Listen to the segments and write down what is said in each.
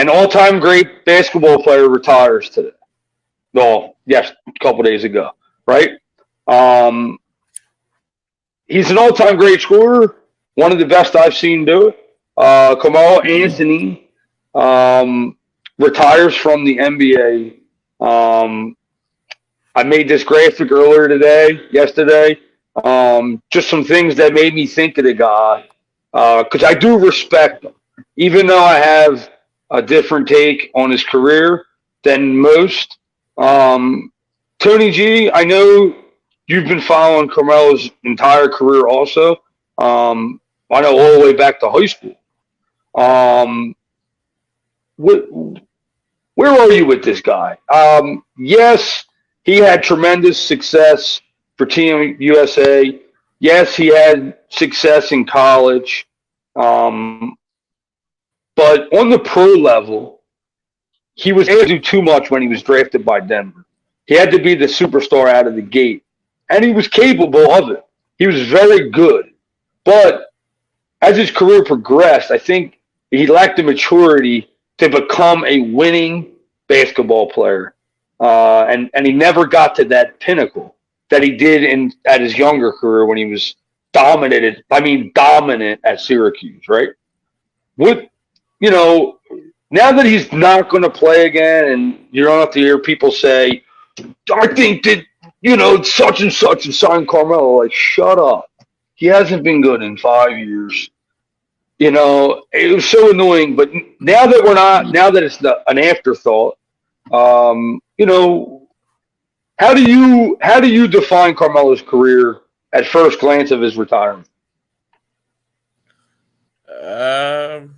An all-time great basketball player retires today. Well, yes, a couple days ago, right? Um, he's an all-time great scorer, one of the best I've seen do it. Carmelo Anthony um, retires from the NBA. I made this graphic earlier yesterday. Just some things that made me think of the guy because I do respect him, even though I have a different take on his career than most. Um, Tony G, I know you've been following Carmelo's entire career, also. Um, I know all the way back to high school. Um, wh- where are you with this guy? Yes, he had tremendous success for Team USA. Yes, he had success in college. Um, but on the pro level, he was able to do too much when he was drafted by Denver. He had to be the superstar out of the gate, and he was capable of it. He was very good. But as his career progressed, I think he lacked the maturity to become a winning basketball player, and he never got to that pinnacle that he did in at his younger career when he was dominated. I mean, dominant at Syracuse, right? What you know, now that he's not going to play again, and you don't have to hear people say, "I think that such and such and signed Carmelo." Like, shut up. He hasn't been good in 5 years. It was so annoying. But now that it's an afterthought, you know, how do you define Carmelo's career at first glance of his retirement? Um,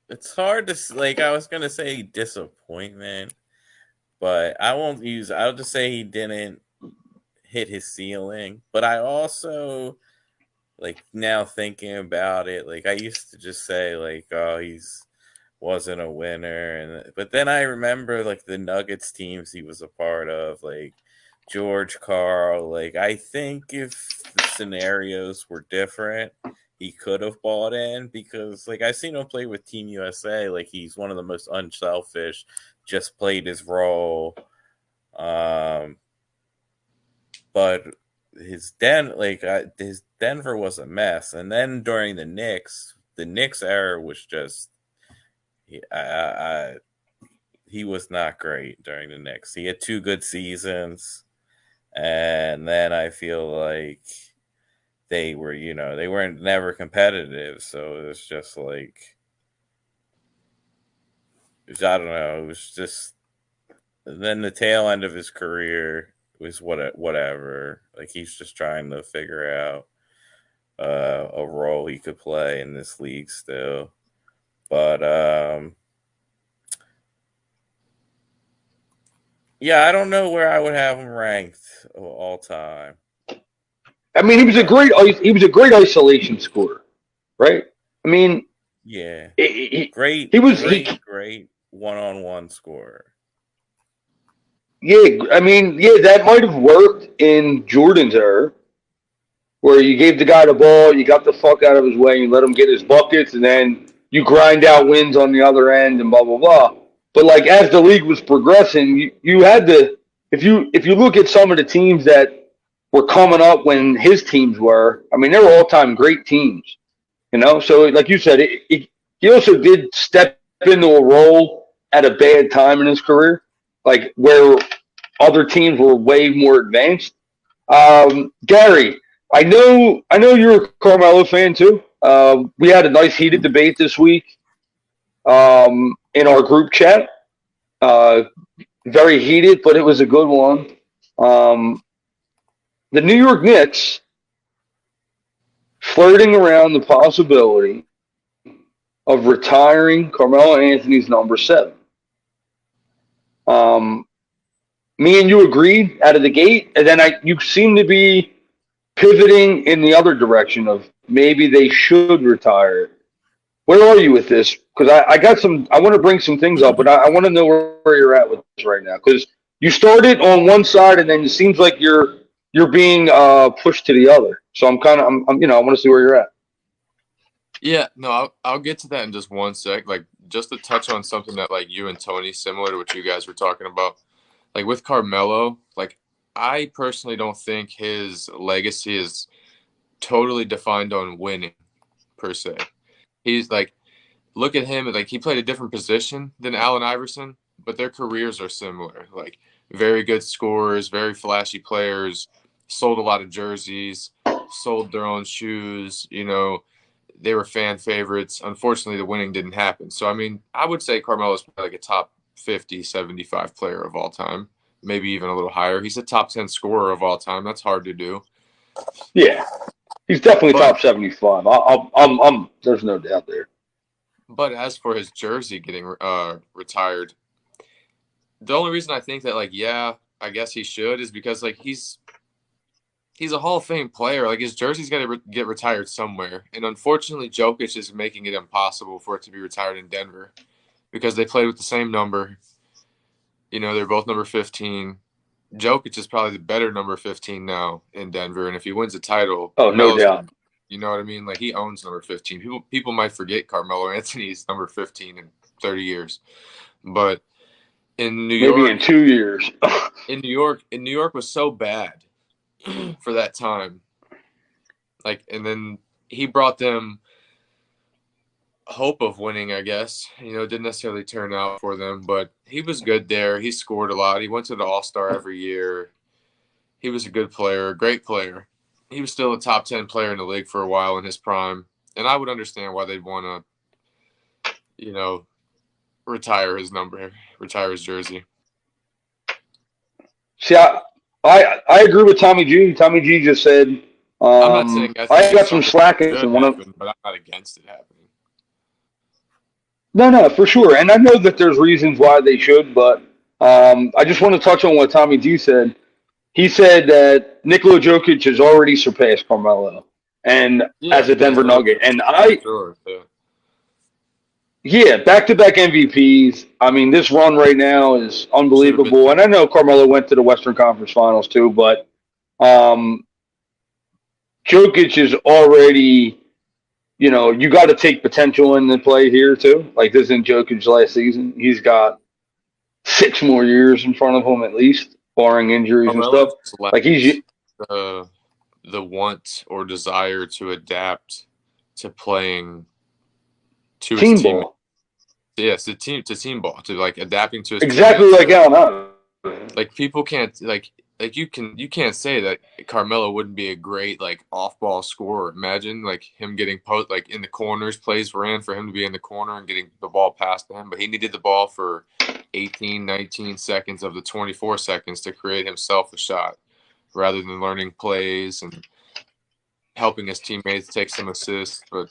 it's hard to like. I was gonna say disappointment, but I won't use. I'll just say he didn't hit his ceiling. But I also like now thinking about it. Like I used to just say like, oh, he's wasn't a winner, and but then I remember like the Nuggets teams he was a part of, like George Carl. Like I think if the scenarios were different, he could have bought in because like I've seen him play with Team USA. Like he's one of the most unselfish, just played his role. Um, but his Denver was a mess, and then during the Knicks era was just I he was not great during the Knicks. He had two good seasons, and then I feel like they weren't never competitive. So it was just like I don't know. It was just then the tail end of his career was whatever. Like he's just trying to figure out a role he could play in this league still. But yeah, I don't know where I would have him ranked all time. I mean, he was a great isolation scorer, right? I mean, Yeah, he, great, he was he great one-on-one scorer. yeah. I mean, yeah, that might have worked in Jordan's era, where you gave the guy the ball, you got the fuck out of his way, you let him get his buckets, and then you grind out wins on the other end, and blah blah blah. But like as the league was progressing, you had to if you look at some of the teams that were coming up when his teams were, I mean, they were all time great teams. So like you said, he also did step into a role at a bad time in his career, like where other teams were way more advanced. Gary, I know you're a Carmelo fan too. We had a nice heated debate this week in our group chat. Uh, Very heated, but it was a good one. Um, the New York Knicks flirting around the possibility of retiring Carmelo Anthony's number 7. Um, Me and you agreed out of the gate, and then you seem to be pivoting in the other direction of maybe they should retire. Where are you with this? Because I got some. I want to bring some things up, but I want to know where you're at with this right now. Because you started on one side, and then it seems like you're being pushed to the other. So I'm kind of I want to see where you're at. Yeah, no, I'll get to that in just one sec. Like just to touch on something that like you and Tony, similar to what you guys were talking about, like with Carmelo, like I personally don't think his legacy is totally defined on winning per se. He's like, look at him, like he played a different position than Allen Iverson, but their careers are similar. Like very good scorers, very flashy players, sold a lot of jerseys, sold their own shoes, you know, they were fan favorites. Unfortunately, the winning didn't happen. So, I mean, I would say Carmelo's probably like a top 50, 75 player of all time, maybe even a little higher. He's a top 10 scorer of all time. That's hard to do. Yeah, he's definitely But top 75. There's no doubt there. But as for his jersey getting retired, the only reason I think that, like, yeah, I guess he should is because, like, he's a Hall of Fame player. Like, his jersey's got to get retired somewhere. And unfortunately, Jokic is making it impossible for it to be retired in Denver because they played with the same number. You know, they're both number 15. Jokic is probably the better number 15 now in Denver. And if he wins a title, Oh, no doubt. You know what I mean? Like, he owns number 15. People might forget Carmelo Anthony's number 15 in 30 years. But in New York, maybe in 2 years. New York was so bad for that time. Like, and then he brought them hope of winning, I guess. You know, it didn't necessarily turn out for them, but he was good there. He scored a lot. He went to the All-Star every year. He was a good player, a great player. He was still a top 10 player in the league for a while in his prime. And I would understand why they'd want to, you know, retire his jersey. See, I agree with Tommy G. Tommy G just said, I'm not saying I got some slack in one of, but I'm not against it happening. No, for sure. And I know that there's reasons why they should, but I just want to touch on what Tommy G said. He said that Nikola Jokic has already surpassed Carmelo, and as a Denver Nugget, and back-to-back MVPs. I mean, this run right now is unbelievable. And I know Carmelo went to the Western Conference Finals too, but Jokic is already, you know, you got to take potential in the play here too. Like, this isn't Jokic's last season. He's got 6 more years in front of him at least, barring injuries and stuff. Like, he's the want or desire to adapt to playing to team his team. ball. Yes, to team ball, to like adapting to his exactly teammates. Like Allen. Like, people can't you can't say that Carmelo wouldn't be a great like off ball scorer. Imagine like him getting like in the corners, plays ran for him to be in the corner and getting the ball passed to him, but he needed the ball for 18, 19 seconds of the 24 seconds to create himself a shot rather than learning plays and helping his teammates take some assists. But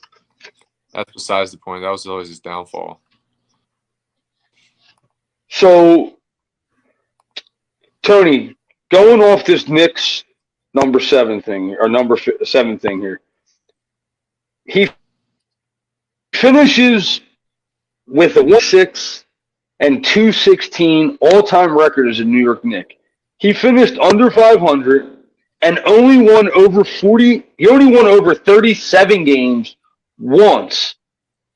that's besides the point. That was always his downfall. So, Tony, going off this Knicks number 7 thing, or number 7 thing here, he finishes with a 1-6 and 216 all-time record as a New York Knick. He finished under 500 and only won over 40. He only won over 37 games once.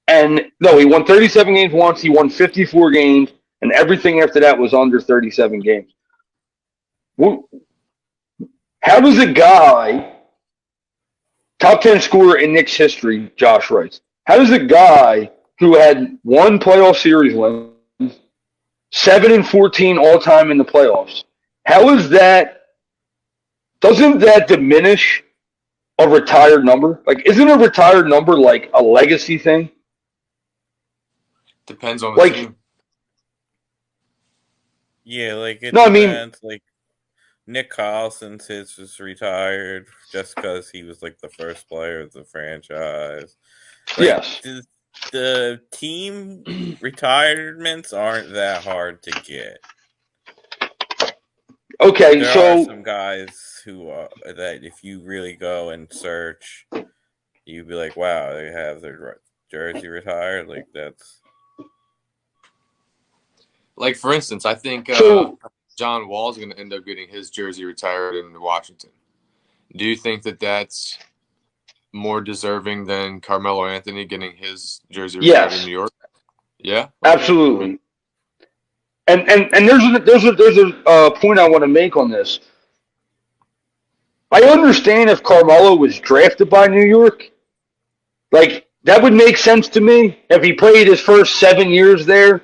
And no, he won 37 games once. He won 54 games, and everything after that was under 37 games. How does a guy, top 10 scorer in Knicks history, Josh writes, how does a guy who had 1 playoff series win, 7-14 all time in the playoffs, how is that? Doesn't that diminish a retired number? Like, isn't a retired number like a legacy thing? Depends on the team. Yeah, like it depends. Like Nick Collison's his was retired just because he was like the first player of the franchise. Like, yes. The team retirements aren't that hard to get. Okay, there are some guys who that if you really go and search, you'd be like, wow, they have their jersey retired. Like, that's like, for instance, I think John Wall's going to end up getting his jersey retired in Washington. Do you think that that's more deserving than Carmelo Anthony getting his jersey retired in New York? Yeah, Absolutely. And there's a point I want to make on this. I understand if Carmelo was drafted by New York, like that would make sense to me if he played his first 7 years there.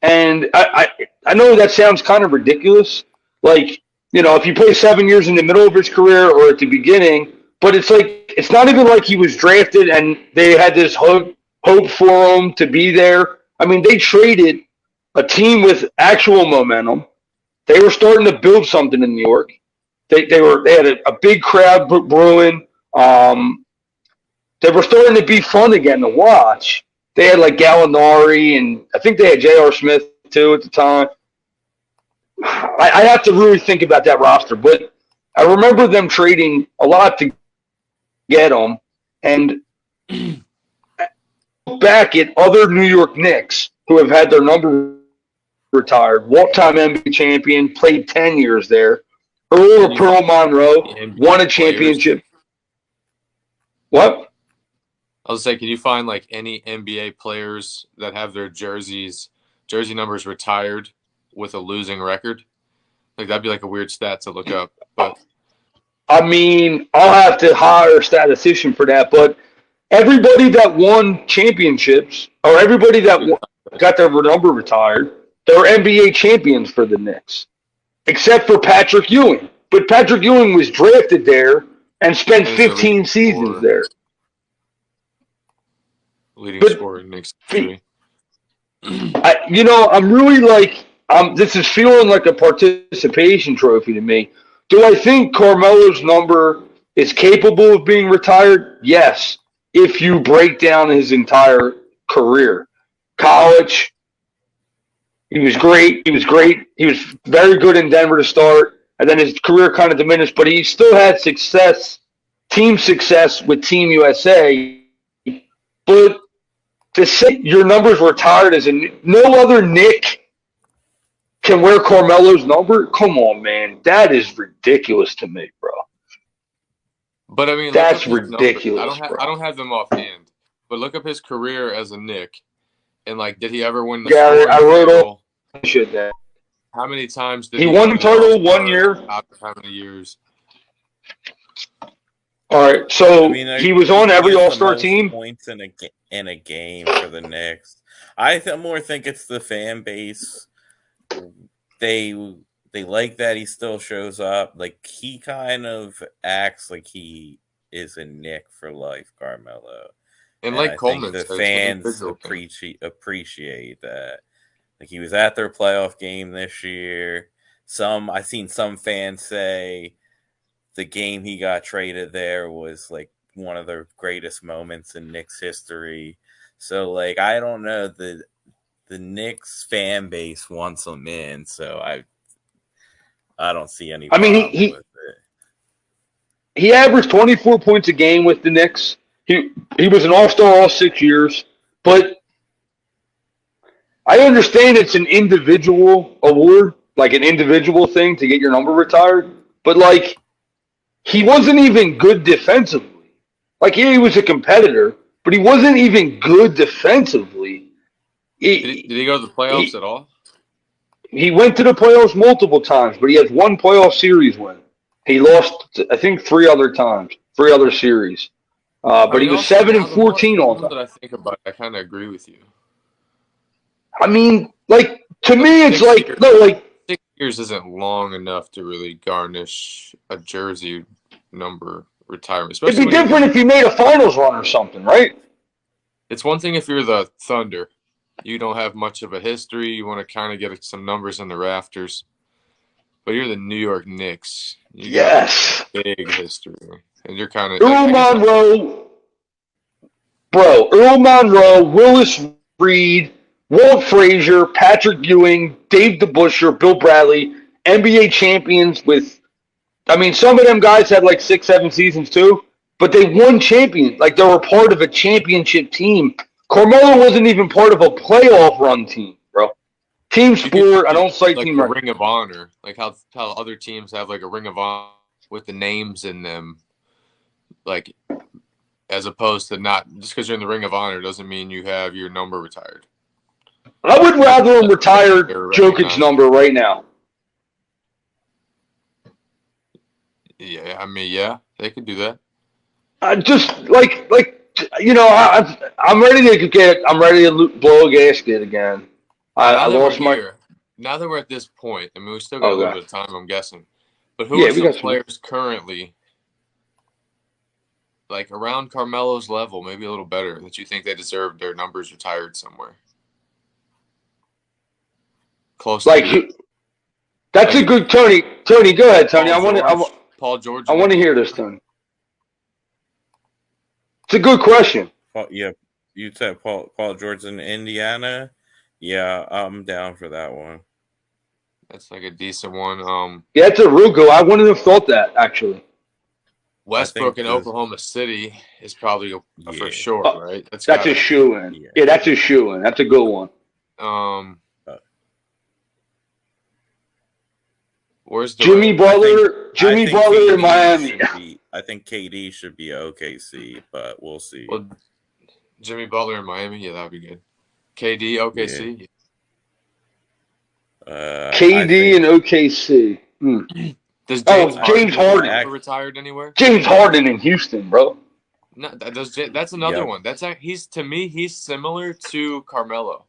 And I know that sounds kind of ridiculous. Like, if you play 7 years in the middle of his career or at the beginning, but it's like, it's not even like he was drafted and they had this hope for him to be there. I mean, they traded a team with actual momentum. They were starting to build something in New York. They had a big crowd brewing. They were starting to be fun again to watch. They had like Gallinari and I think they had J.R. Smith too at the time. I have to really think about that roster, but I remember them trading a lot to get him. And back at other New York Knicks who have had their number retired, one-time NBA champion, played 10 years there. Pearl Monroe won a championship. What? I was saying, can you find like any NBA players that have their jersey numbers retired with a losing record? Like that'd be like a weird stat to look up. But I mean, I'll have to hire a statistician for that. But everybody that won championships or everybody that got their number retired, they're NBA champions for the Knicks, except for Patrick Ewing. But Patrick Ewing was drafted there and spent 15 seasons there. Leading scorer in Knicks history. I'm really like, this is feeling like a participation trophy to me. Do I think Carmelo's number is capable of being retired? Yes, if you break down his entire career. College, he was great. He was great. He was very good in Denver to start, and then his career kind of diminished, but he still had team success with Team USA. But to say your number's retired as no other Knick can wear Carmelo's number? Come on, man. That is ridiculous to me, bro. But I mean, that's ridiculous. I don't have them offhand. But look up his career as a Knick, and like, did he ever win the? Yeah, I wrote all shit down. How many times did he won the title 1 year? How many years? All right, so he was on every All-Star team. Points in a game for the Knicks. I more think it's the fan base. They like that he still shows up. Like he kind of acts like he is a Knick for life, Carmelo. And like Coleman, the fans appreciate that. Like he was at their playoff game this year. I've seen some fans say the game he got traded there was like one of the greatest moments in Knicks history. So like I don't know, the Knicks fan base wants him in, so I don't see any problem with it. He averaged 24 points a game with the Knicks. He was an all-star all 6 years, but I understand it's an individual award, like an individual thing to get your number retired, but like he wasn't even good defensively. Like he was a competitor, but he wasn't even good defensively. Did he go to the playoffs at all? He went to the playoffs multiple times, but he has one playoff series win. He lost, I think, 3 other series. But he was 7-14 all time. That I think about it, I kind of agree with you. I mean, like to me, it's like 6 years isn't long enough to really garnish a jersey number retirement. It'd be different if you made a finals run or something, right? It's one thing if you're the Thunder. You don't have much of a history. You want to kind of get some numbers in the rafters. But you're the New York Knicks. You got big history. And you're kind of... Earl Monroe, Willis Reed, Walt Frazier, Patrick Ewing, Dave DeBusschere, Bill Bradley, NBA champions with... I mean, some of them guys had like 6-7 seasons too, but they won champions. Like they were part of a championship team. Carmelo wasn't even part of a playoff run team, bro. Team sport, I don't cite like team run. Ring of Honor. Like how other teams have like a Ring of Honor with the names in them. Like, as opposed to not, just because you're in the Ring of Honor doesn't mean you have your number retired. I would rather him retire They're Jokic's recognized. number right now. Yeah, I mean, yeah, they could do that. Just I'm ready to blow a gasket again. I Now that we're lost my. here, now that we're at this point, I mean, we still got a Oh, little God. bit of time, I'm guessing. But who Yeah, are we some got some. players currently, like around Carmelo's level, maybe a little better, that you think they deserve their numbers retired somewhere? Close to Like, being, that's like a good Tony. Tony, go ahead, Tony. Paul George. I want to hear this, Tony. It's a good question. Yeah, you said Paul George in Indiana. Yeah, I'm down for that one. That's like a decent one. Yeah, it's a real good. I wouldn't have thought that actually. Westbrook in this- Oklahoma City is probably a for Yeah. sure, right? That's gotta a be. shoe-in. Yeah. Yeah, that's a shoe-in. That's a good one. Where's the Jimmy Butler? I think Butler in KD Miami. I think KD should be OKC, but we'll see. Well, Jimmy Butler in Miami, yeah, that'd be good. KD, OKC. KD and OKC. Does James Harden ever retired anywhere? James Harden in Houston, bro. No, that's another one. He's similar to Carmelo.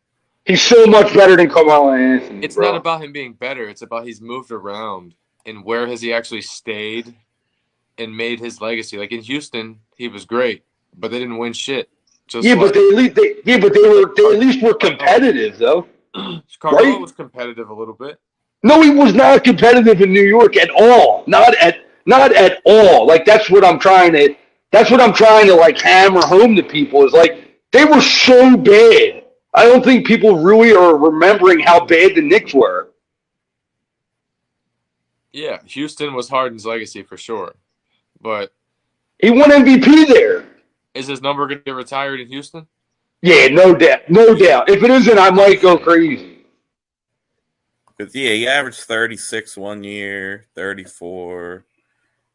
He's so much better than Carmelo Anthony. It's bro. not about him being better. It's about he's moved around and where has he actually stayed and made his legacy. Like in Houston, he was great, but they didn't win shit. But they at least were competitive though. Carmelo was competitive a little bit. No, he was not competitive in New York at all. Not at all. Like that's what I'm trying to like hammer home to people is like they were so bad. I don't think people really are remembering how bad the Knicks were. Yeah, Houston was Harden's legacy for sure. But he won MVP there. Is his number going to get retired in Houston? Yeah, no doubt. No doubt. If it isn't, I might go crazy. Because, he averaged 36 one year, 34.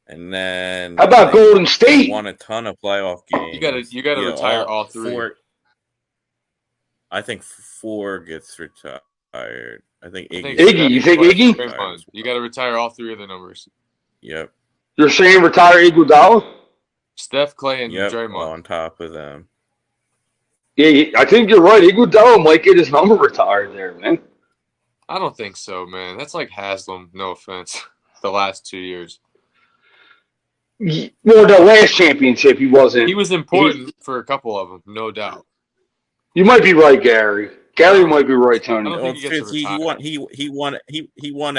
And then how about Golden State? Won a ton of playoff games. You gotta retire all three. I think 4 gets retired. I think Iggy. Iggy, you think Iggy? You got to retire all 3 of the numbers. Yep. You're saying retire Iguodala? Steph, Clay, and Draymond Draymond on top of them. Yeah, I think you're right. Iguodala might get his number retired there, man. I don't think so, man. That's like Haslam. No offense. The last 2 years. Well, the last championship he wasn't. He was important for a couple of them, no doubt. You might be right, Gary. Gary might be right, Tony. I don't think he won MVP. He won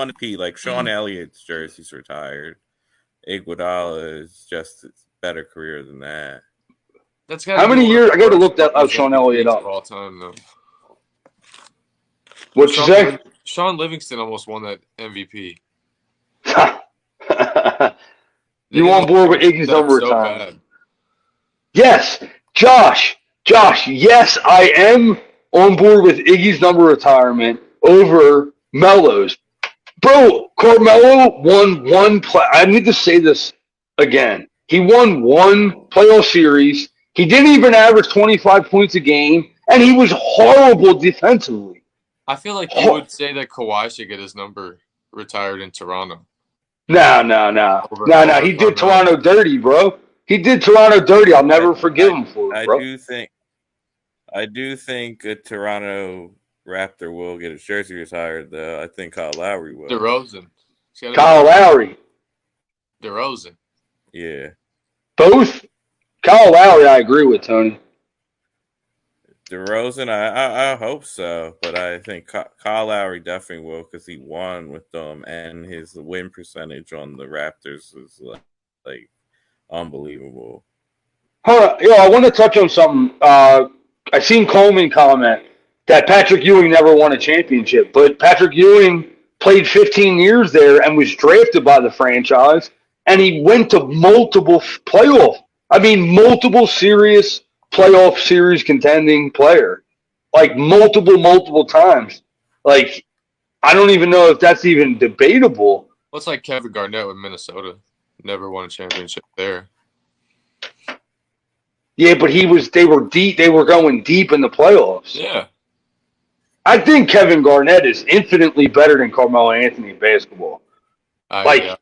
MVP. Like Sean Elliott's jersey's retired. Iguodala is just a better career than that. How many years? I got to look that up. Sean Elliott up. All time though. What'd you say? Sean Livingston almost won that MVP. You on board with Iggy's number retirement? Yes, Josh. Yes, I am on board with Iggy's number retirement over Melo's. Bro, Carmelo won one play. I need to say this again. He won one playoff series. He didn't even average 25 points a game, and he was horrible defensively. I feel like you would say that Kawhi should get his number retired in Toronto. No. He did Toronto dirty, bro. He did Toronto dirty. I'll never forgive him for it, bro. I do think a Toronto Raptor will get his jersey retired, though. I think Kyle Lowry will. DeRozan. Kyle Lowry. DeRozan. Yeah. Both? Kyle Lowry, I agree with, Tony. DeRozan, I hope so, but I think Kyle Lowry definitely will because he won with them, and his win percentage on the Raptors is like unbelievable. I want to touch on something. I seen Coleman comment that Patrick Ewing never won a championship, but Patrick Ewing played 15 years there and was drafted by the franchise, and he went to multiple serious playoff series contending player, like multiple times. Like, I don't even know if that's even debatable. Well, it's like Kevin Garnett with Minnesota. Never won a championship there. Yeah, but they were deep. They were going deep in the playoffs. Yeah, I think Kevin Garnett is infinitely better than Carmelo Anthony in basketball. Like, Yeah,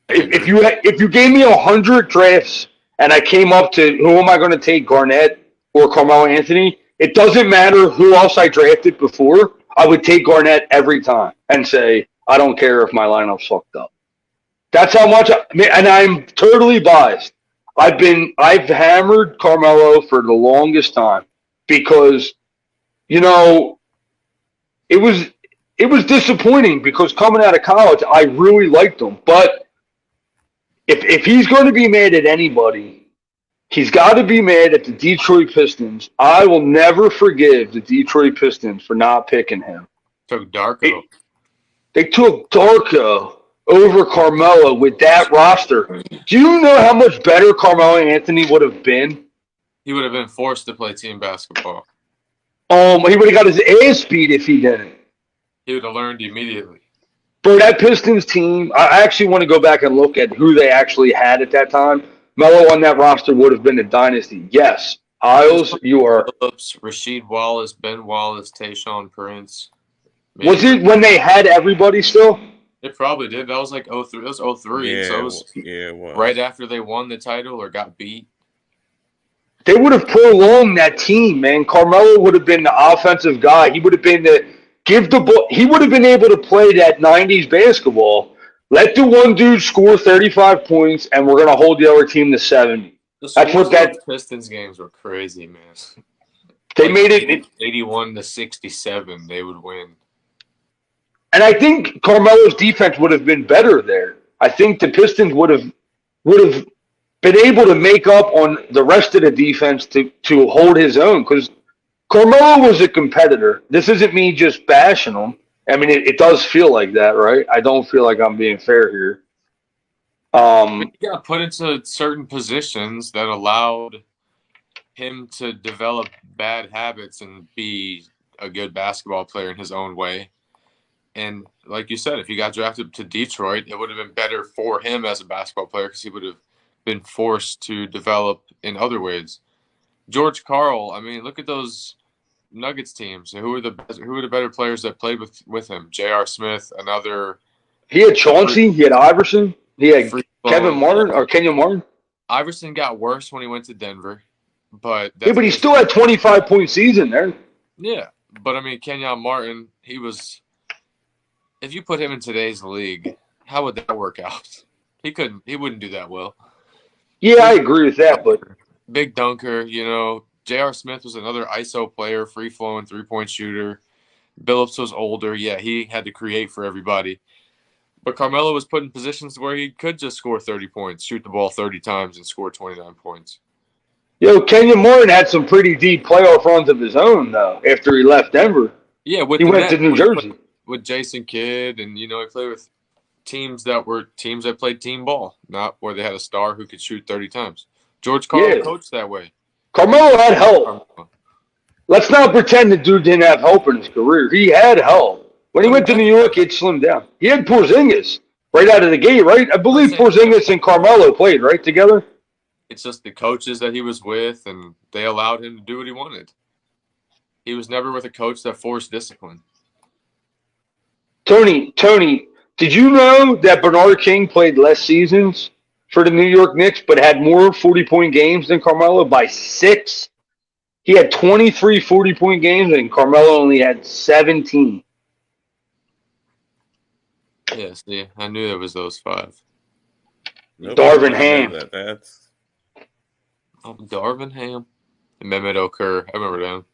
I if agree. if you gave me 100 drafts and I came up to who am I going to take, Garnett or Carmelo Anthony, it doesn't matter who else I drafted before. I would take Garnett every time and say I don't care if my lineup's fucked up. That's how much. And I'm totally biased. I've hammered Carmelo for the longest time because you know it was it was disappointing because coming out of college I really liked him, but if he's going to be mad at anybody, he's got to be mad at the Detroit Pistons. I will never forgive the Detroit Pistons for not picking him. Took Darko. They took Darko over Carmelo with that roster. Do you know how much better Carmelo Anthony would have been? He would have been forced to play team basketball. He would have got his ass beat if he didn't. He would have learned immediately. Bro, that Pistons team, I actually want to go back and look at who they actually had at that time. Melo on that roster would have been a dynasty. Yes. Isles, you are. Phillips, Rasheed Wallace, Ben Wallace, Tayshaun Prince. Maybe. Was it when they had everybody still? It probably did. That was like 03. That was 03. Yeah, So it was, it was right after they won the title or got beat. They would have prolonged that team, man. Carmelo would have been the offensive guy. He would have been the give the ball. He would have been able to play that 90s basketball. Let the one dude score 35 points, and we're going to hold the other team to 70. That's what that Pistons games were crazy, man. They made it 81 to 67. They would win. And I think Carmelo's defense would have been better there. I think the Pistons would have been able to make up on the rest of the defense to hold his own because Carmelo was a competitor. This isn't me just bashing him. I mean, it does feel like that, right? I don't feel like I'm being fair here. He got put into certain positions that allowed him to develop bad habits and be a good basketball player in his own way. And like you said, if he got drafted to Detroit, it would have been better for him as a basketball player because he would have been forced to develop in other ways. George Karl, I mean, look at those Nuggets teams. Who are the better players that played with him? J.R. Smith, another. He had Chauncey. He had Iverson. He had Kevin Martin or Kenyon Martin. Iverson got worse when he went to Denver, but but he still had 25-point season there. Yeah, but I mean, Kenyon Martin, he was. If you put him in today's league, how would that work out? He couldn't. He wouldn't do that well. Yeah, I agree with that, but big dunker, J.R. Smith was another ISO player, free-flowing three-point shooter. Billups was older. Yeah, he had to create for everybody. But Carmelo was put in positions where he could just score 30 points, shoot the ball 30 times, and score 29 points. Kenyon Martin had some pretty deep playoff runs of his own, though, after he left Denver. Yeah, he went to New Jersey. With Jason Kidd, and, he played with teams that played team ball, not where they had a star who could shoot 30 times. George Karl coached that way. Carmelo had help. Let's not pretend the dude didn't have help in his career. He had help. When he went to New York, he'd slimmed down. He had Porzingis right out of the gate, right? I believe Porzingis and Carmelo played, right, together? It's just the coaches that he was with, and they allowed him to do what he wanted. He was never with a coach that forced discipline. Tony, did you know that Bernard King played less seasons for the New York Knicks but had more 40-point games than Carmelo by 6? He had 23 40-point games and Carmelo only had 17. Yes, yeah, I knew there was those 5. Darvin Ham. Darvin Ham. And Mehmet Okur. I remember them.